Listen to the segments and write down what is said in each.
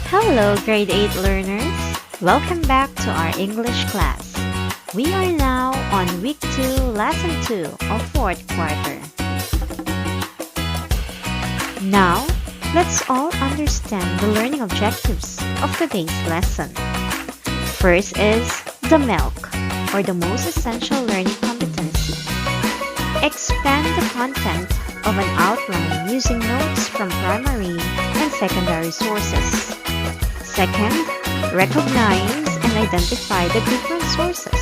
Hello, grade 8 learners. Welcome back to our English class. We are now on week 2, lesson 2 of 4th quarter. Now, let's all understand the learning objectives of today's lesson. First is the milk, or the most essential learning competency. Expand the content of an outline using notes from primary and secondary sources. Second, recognize and identify the different sources.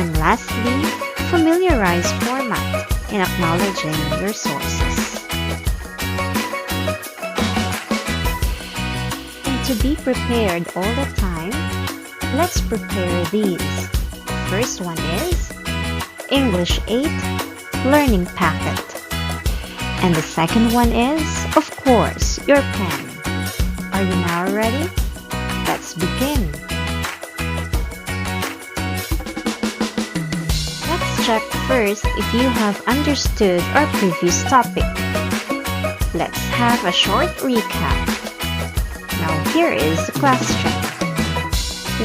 And lastly, familiarize format in acknowledging your sources. And to be prepared all the time, let's prepare these. First one is English 8 Learning Packet. And the second one is, of course, your pen. Are you now ready? Let's begin. Let's check first if you have understood our previous topic. Let's have a short recap. Now here is the question.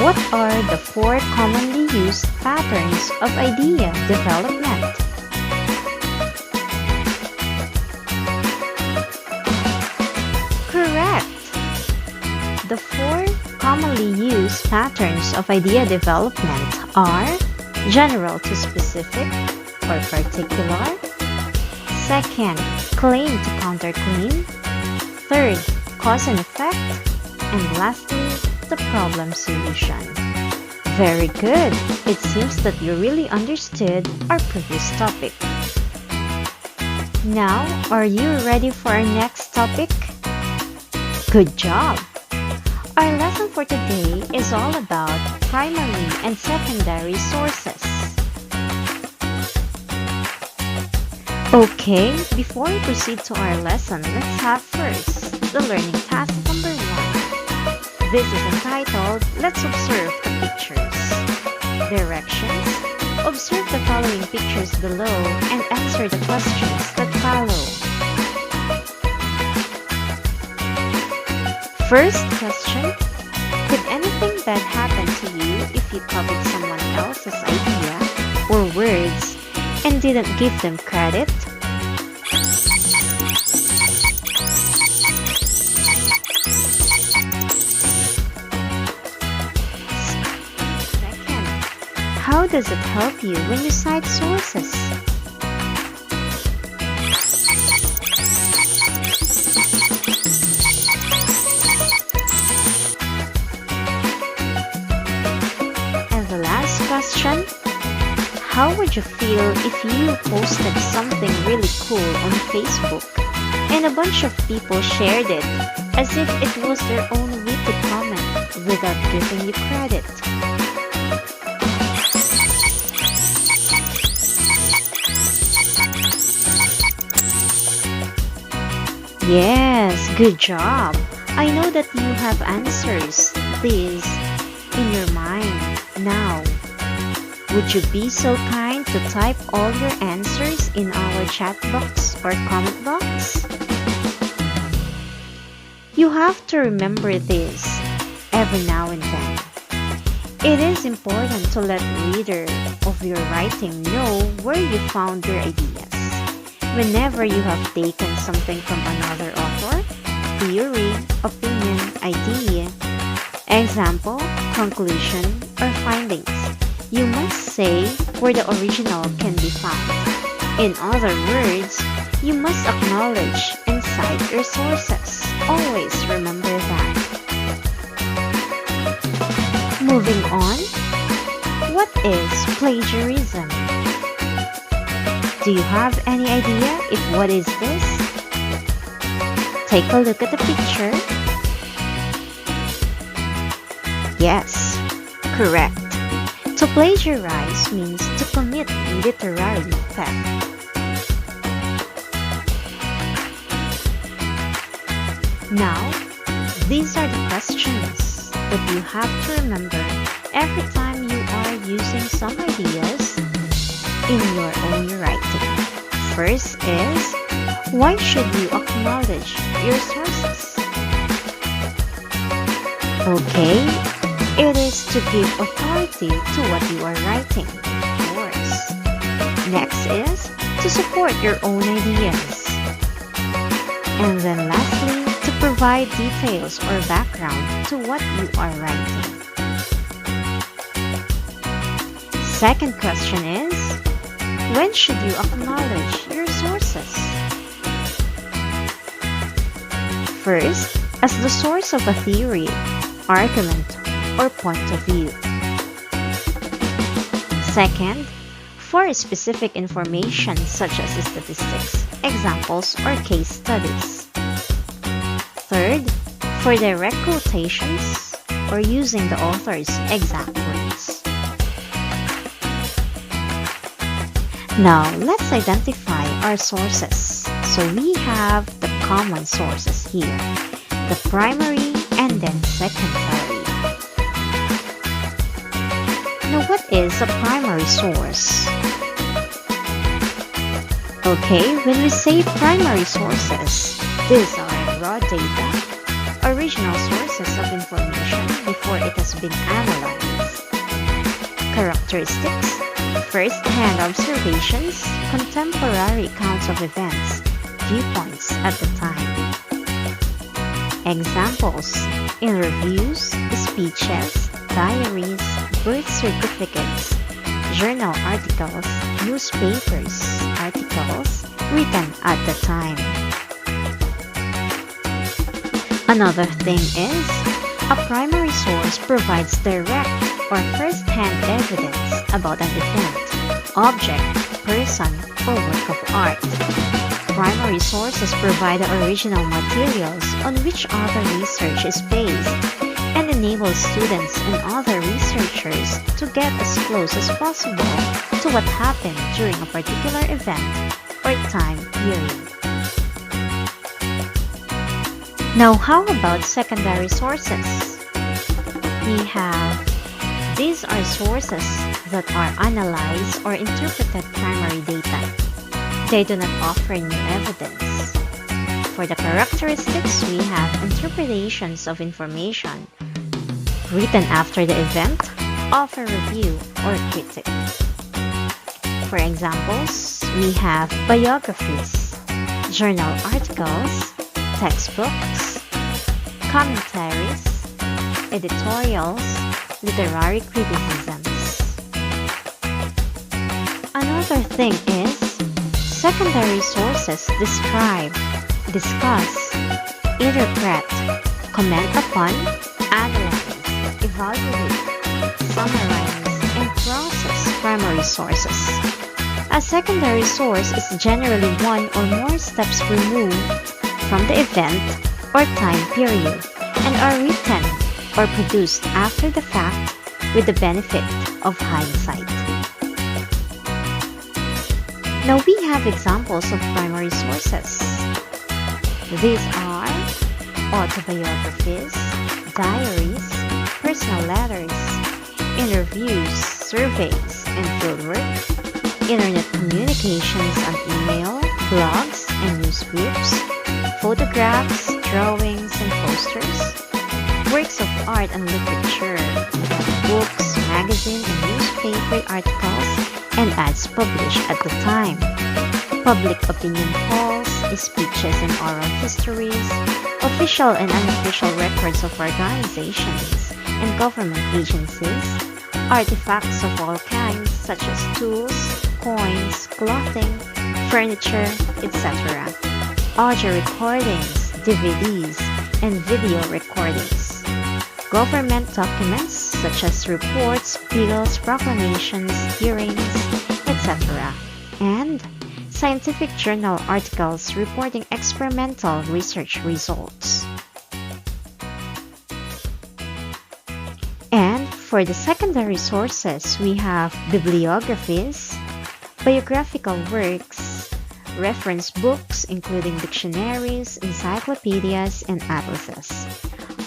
What are the 4 commonly used patterns of idea development? Correct! The 4 commonly used patterns of idea development are general to specific or particular. Second, claim to counterclaim. Third, cause and effect. And lastly, the problem solution. Very good! It seems that you really understood our previous topic. Now, are you ready for our next topic? Good job! Our lesson for today is all about primary and secondary sources. Okay, before we proceed to our lesson, let's have first the learning task number 1. This is entitled, Let's Observe the Pictures. Directions: observe the following pictures below and answer the questions that follow. First question, could anything bad happen to you if you copied someone else's idea or words and didn't give them credit? Second, how does it help you when you cite sources? Question, how would you feel if you posted something really cool on Facebook and a bunch of people shared it as if it was their own witty comment without giving you credit? Yes, good job! I know that you have answers these in your mind now. Would you be so kind to type all your answers in our chat box or comment box? You have to remember this every now and then. It is important to let the reader of your writing know where you found your ideas. Whenever you have taken something from another author, theory, opinion, idea, example, conclusion, or findings, you must say where the original can be found. In other words, you must acknowledge and cite your sources. Always remember that. Moving on, what is plagiarism? Do you have any idea if what is this? Take a look at the picture. Yes, correct. To plagiarize means to commit literary theft. Now, these are the questions that you have to remember every time you are using some ideas in your own writing. First is, why should you acknowledge your sources? Okay, it is to give authority to what you are writing, of course. Next is to support your own ideas. And then lastly, to provide details or background to what you are writing. Second question is, when should you acknowledge your sources? First, as the source of a theory, argument, or point of view. Second, for specific information such as statistics, examples, or case studies. Third, for direct quotations or using the author's exact words. Now, let's identify our sources. So we have the common sources here, the primary and then secondary. Now, what is a primary source? Okay, when we say primary sources, these are raw data, original sources of information before it has been analyzed. Characteristics, first-hand observations, contemporary accounts of events, viewpoints at the time. Examples, in reviews, speeches, diaries, birth certificates, journal articles, newspapers, articles written at the time. Another thing is, a primary source provides direct or first-hand evidence about an event, object, person, or work of art. Primary sources provide the original materials on which other research is based and enable students and other researchers to get as close as possible to what happened during a particular event or time period. Now, how about secondary sources? These are sources that are analyzed or interpreted primary data. They do not offer new evidence. For the characteristics, we have interpretations of information written after the event, author review, or critic. For examples, we have biographies, journal articles, textbooks, commentaries, editorials, literary criticisms. Another thing is, secondary sources describe, discuss, interpret, comment upon, analyze, evaluate, summarize, and process primary sources. A secondary source is generally one or more steps removed from the event or time period and are written or produced after the fact with the benefit of hindsight. Now we have examples of primary sources. These are autobiographies, diaries, personal letters, interviews, surveys, and fieldwork, internet communications on email, blogs, and news groups, photographs, drawings, and posters, works of art and literature, books, magazine, and newspaper articles, and ads published at the time, public opinion polls, speeches and oral histories, official and unofficial records of organizations and government agencies, artifacts of all kinds such as tools, coins, clothing, furniture, etc., audio recordings, DVDs, and video recordings, government documents such as reports, bills, proclamations, hearings, etc., and scientific journal articles reporting experimental research results. And for the secondary sources, we have bibliographies, biographical works, reference books including dictionaries, encyclopedias, and atlases,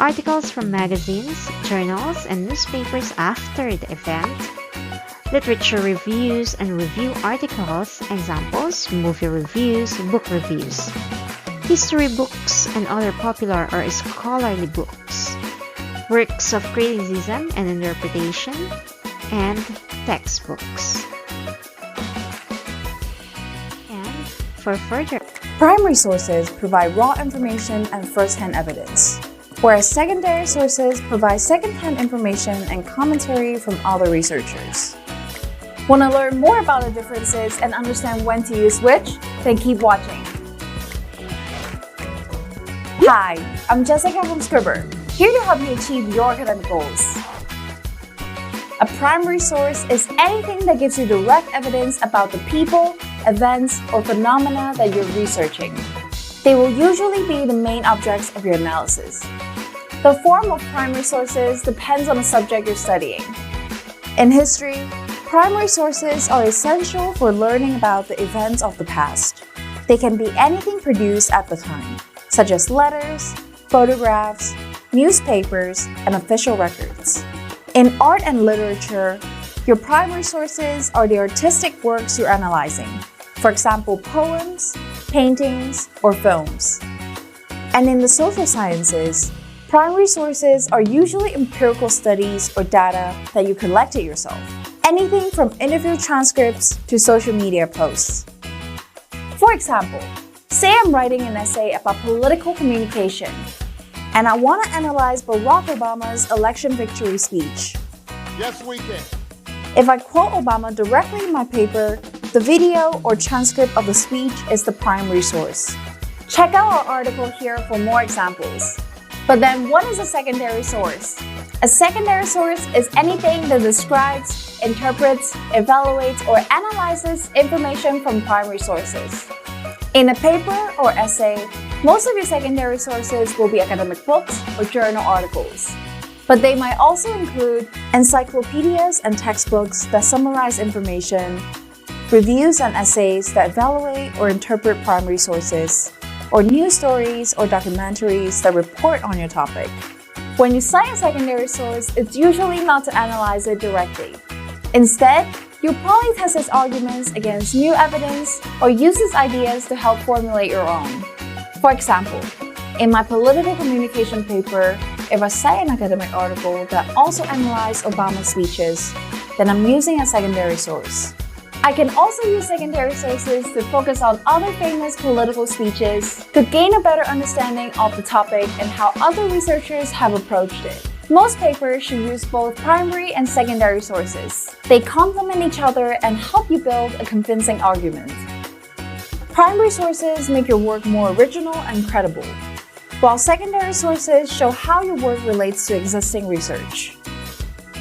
articles from magazines, journals, and newspapers after the event, literature reviews and review articles, examples, movie reviews, book reviews, history books, and other popular or scholarly books, works of criticism and interpretation, and textbooks. And for further, primary sources provide raw information and first-hand evidence, whereas secondary sources provide second-hand information and commentary from other researchers. Want to learn more about the differences and understand when to use which? Then keep watching. Hi, I'm Jessica from Scribber, here to help you achieve your academic goals. A primary source is anything that gives you direct evidence about the people, events, or phenomena that you're researching. They will usually be the main objects of your analysis. The form of primary sources depends on the subject you're studying. In history, primary sources are essential for learning about the events of the past. They can be anything produced at the time, such as letters, photographs, newspapers, and official records. In art and literature, your primary sources are the artistic works you're analyzing, for example, poems, paintings, or films. And in the social sciences, primary sources are usually empirical studies or data that you collected yourself, anything from interview transcripts to social media posts. For example, say I'm writing an essay about political communication, and I want to analyze Barack Obama's election victory speech. Yes, we can. If I quote Obama directly in my paper, the video or transcript of the speech is the primary source. Check out our article here for more examples. But then what is a secondary source? A secondary source is anything that describes, interprets, evaluates, or analyzes information from primary sources. In a paper or essay, most of your secondary sources will be academic books or journal articles. But they might also include encyclopedias and textbooks that summarize information, reviews and essays that evaluate or interpret primary sources, or news stories or documentaries that report on your topic. When you cite a secondary source, it's usually not to analyze it directly. Instead, you'll probably test its arguments against new evidence or use its ideas to help formulate your own. For example, in my political communication paper, if I cite an academic article that also analyzes Obama's speeches, then I'm using a secondary source. I can also use secondary sources to focus on other famous political speeches to gain a better understanding of the topic and how other researchers have approached it. Most papers should use both primary and secondary sources. They complement each other and help you build a convincing argument. Primary sources make your work more original and credible, while secondary sources show how your work relates to existing research.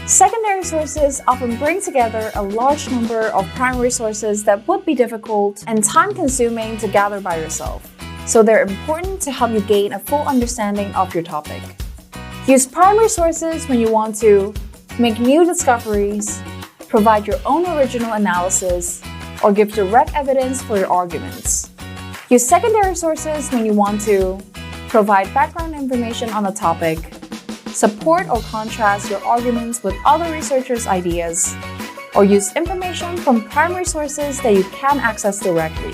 Secondary sources often bring together a large number of primary sources that would be difficult and time-consuming to gather by yourself, so they're important to help you gain a full understanding of your topic. Use primary sources when you want to make new discoveries, provide your own original analysis, or give direct evidence for your arguments. Use secondary sources when you want to provide background information on a topic, support or contrast your arguments with other researchers' ideas, or use information from primary sources that you can access directly,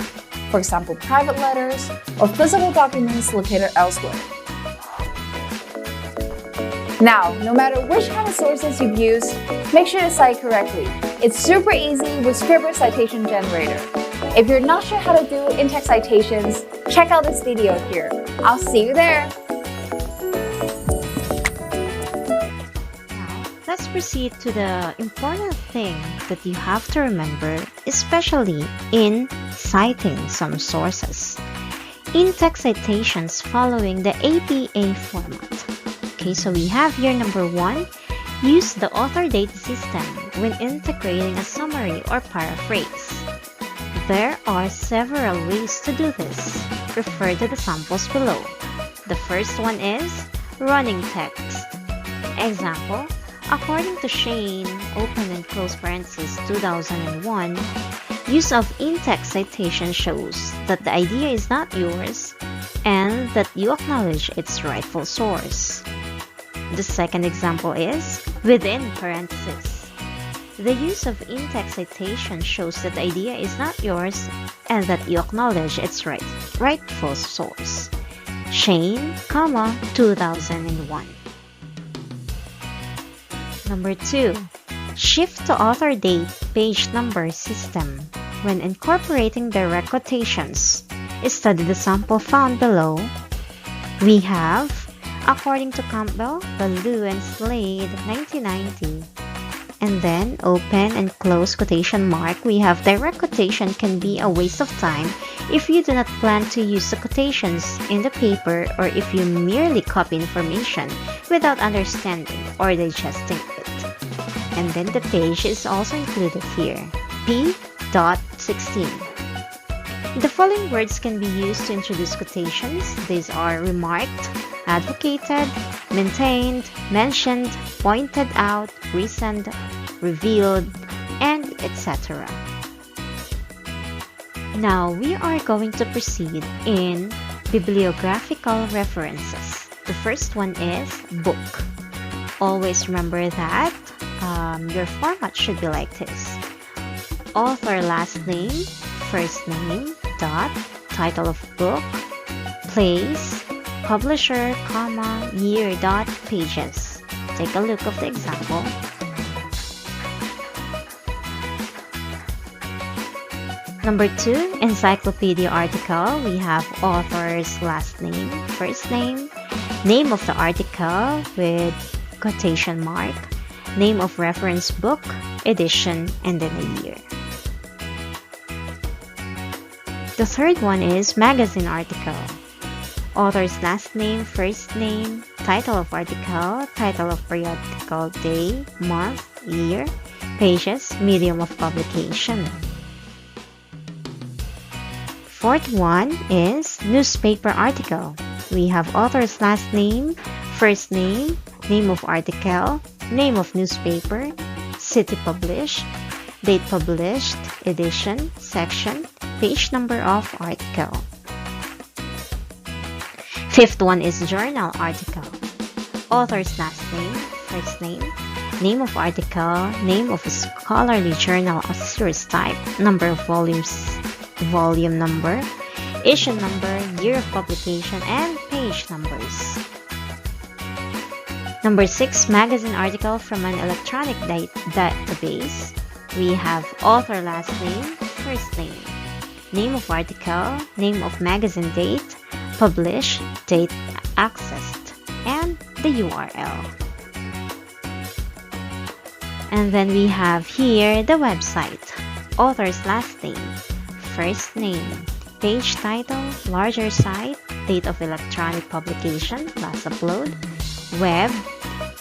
for example, private letters or physical documents located elsewhere. Now, no matter which kind of sources you've used, make sure to cite correctly. It's super easy with Scribber Citation Generator. If you're not sure how to do in-text citations, check out this video here. I'll see you there! now let's proceed to the important thing that you have to remember, especially in citing some sources. In-text citations following the APA format. Okay, so we have here number 1, use the author date system when integrating a summary or paraphrase. There are several ways to do this. Refer to the samples below. The first one is running text. Example, according to Shane, open and close parenthesis 2001, use of in-text citation shows that the idea is not yours and that you acknowledge its rightful source. The second example is within parentheses. The use of in-text citation shows that the idea is not yours and that you acknowledge its rightful source. Shane, 2001. Number 2. Shift to author date page number system. When incorporating direct quotations, study the sample found below. We have, according to Campbell, Ballou and Slade, 1990. And then open and close quotation mark. We have direct quotation can be a waste of time if you do not plan to use the quotations in the paper, or if you merely copy information without understanding or digesting it. And then the page is also included here. P.16. The following words can be used to introduce quotations. These are remarked, advocated, maintained, mentioned, pointed out, reasoned, revealed, and etc. Now we are going to proceed in bibliographical references. The first one is book. Always remember that your format should be like this. Author last name, first name, dot, title of book, place, publisher, comma, year, dot, pages. Take a look of the example. Number 2, encyclopedia article. We have author's last name, first name, name of the article with quotation mark, name of reference book, edition, and then a year. The third one is magazine article. Author's last name, first name, title of article, title of periodical, day, month, year, pages, medium of publication. Fourth one is newspaper article. We have author's last name, first name, name of article, name of newspaper, city published, date published, edition, section, page number of article. Fifth one is journal article. Author's last name, first name of article, name of a scholarly journal of series type, number of volumes, volume number, issue number, year of publication, and page numbers. Number 6, magazine article from an electronic database. We have author last name, first name of article, name of magazine date, published, date accessed, and the URL. And then we have here the website, author's last name, first name, page title, larger site, date of electronic publication, last upload, web,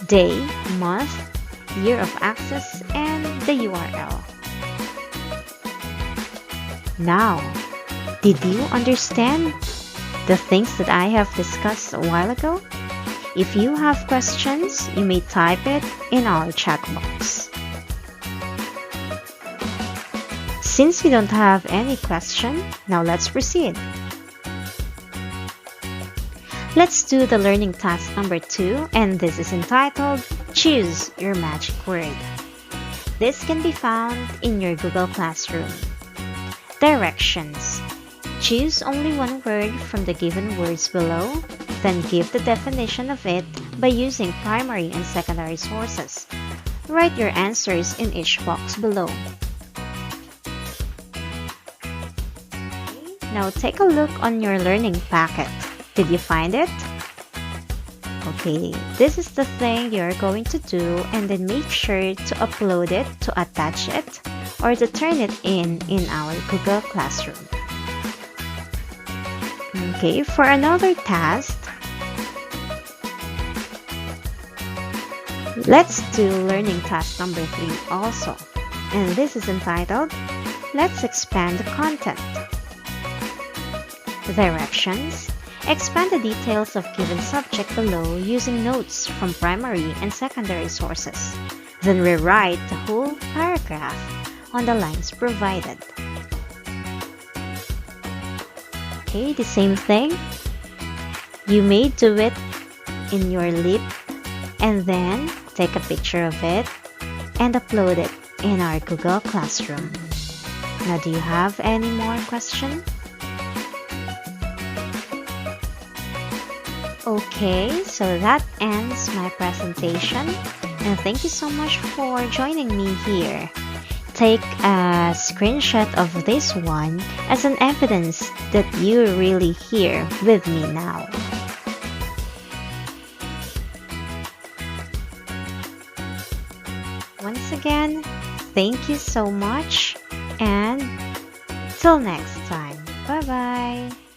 day, month, year of access, and the URL. Now, did you understand the things that I have discussed a while ago? If you have questions, you may type it in our chat box. Since we don't have any question, now let's proceed. Let's do the learning task number 2, and this is entitled Choose Your Magic Word. This can be found in your Google Classroom. Directions. Choose only one word from the given words below, then give the definition of it by using primary and secondary sources. Write your answers in each box below. Now take a look on your learning packet. Did you find it? Okay, this is the thing you're going to do, and then make sure to upload it, to attach it, or to turn it in our Google Classroom. Okay, for another task, let's do learning task number 3 also. And this is entitled, Let's Expand the Content. Directions. Expand the details of given subject below using notes from primary and secondary sources. Then rewrite the whole paragraph on the lines provided. Okay, the same thing. You may do it in your lip and then take a picture of it and upload it in our Google Classroom. Now, do you have any more questions? Okay, so that ends my presentation, and thank you so much for joining me here. Take a screenshot of this one as an evidence that you're really here with me now. Once again, thank you so much, and till next time. Bye bye.